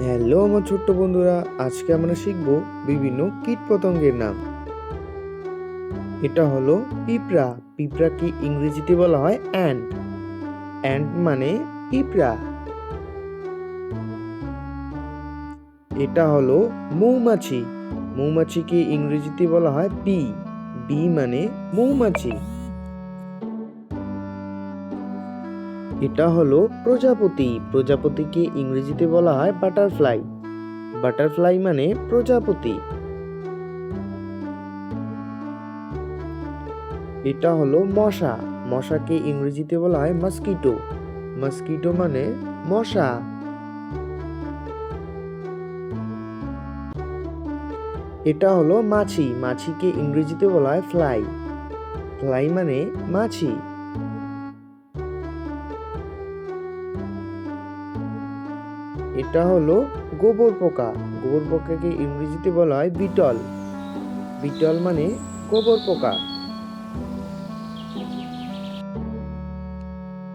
Hello আমার ছোট্ট বন্ধুরা, আজকে আমরা শিখব বিভিন্ন কীটপতঙ্গের নাম। এটা হলো পিঁপড়া। পিঁপড়াকে ইংরেজিতে বলা হয় অ্যান্ট। অ্যান্ট মানে পিঁপড়া। এটা হলো মৌমাছি। মৌমাছিকে ইংরেজিতে বলা হয় বি। বি মানে মৌমাছি। এটা হলো প্রজাপতি। প্রজাপতিকে ইংরেজিতে বলা হয় বাটারফ্লাই। বাটারফ্লাই মানে প্রজাপতি। এটা হলো মশা। মশাকে ইংরেজিতে বলা হয় মস্কিটো। মস্কিটো মানে মশা। এটা হলো মাছি। মাছিকে ইংরেজিতে বলা হয় ফ্লাই। ফ্লাই মানে মাছি। এটা হলো গোবর পোকা। গোবর পোকাকে ইংরেজিতে বলা হয় বিটল। বিটল মানে গোবর পোকা।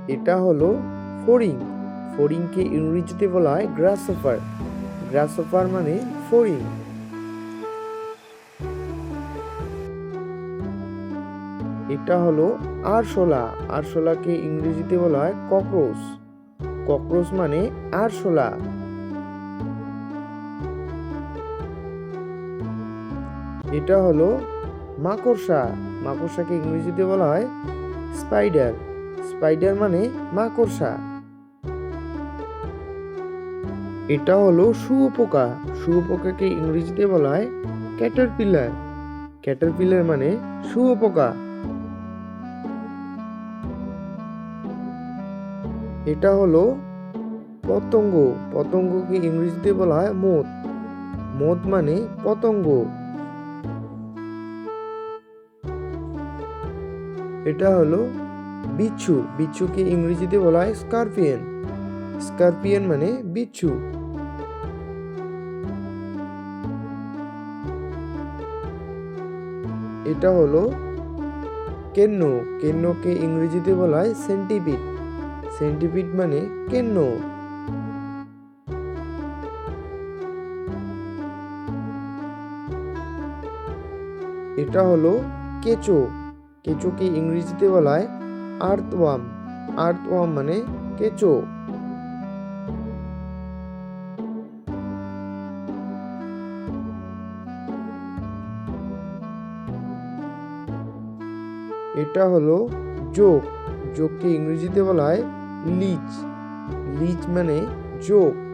এটা হলো ফড়িং। ফড়িংকে ইংরেজিতে বলা হয় গ্রাসহপার। গ্রাসহপার মানে ফড়িং। এটা হলো আরশোলা। আরশোলাকে ইংরেজিতে বলা হয় ককরোচ। ককরোচ মানে আরশোলা। এটা হলো মাকড়সা। মাকড়সাকে ইংরেজিতে বলা হয় স্পাইডার। স্পাইডার মানে মাকড়সা। এটা হলো শুঁয়োপোকা। শুঁয়োপোকাকে ইংরেজিতে বলা হয় ক্যাটারপিলার। ক্যাটারপিলার মানে শুঁয়োপোকা। এটা হলো পতঙ্গ। পতঙ্গকে ইংরেজিতে বলা হয় মোথ। মোথ মানে পতঙ্গ। এটা হলো বিচ্ছু। বিচ্ছুকে ইংরেজিতে বলা হয় স্করপিয়ন। স্করপিয়ন মানে বিচ্ছু। এটা হলো কেন্ন। কেন্নকে ইংরেজিতে বলা হয় সেন্টিপিড। সেন্টিপিড মানে কেন্ন। এটা হলো কেঁচো। কেঁচোকে ইংরেজিতে বলা হয় আর্থওয়ার্ম। আর্থওয়ার্ম মানে কেঁচো। এটা হলো জোঁক। জোঁককে ইংরেজিতে বলা হয় লিচ। লিচ মানে জোঁক।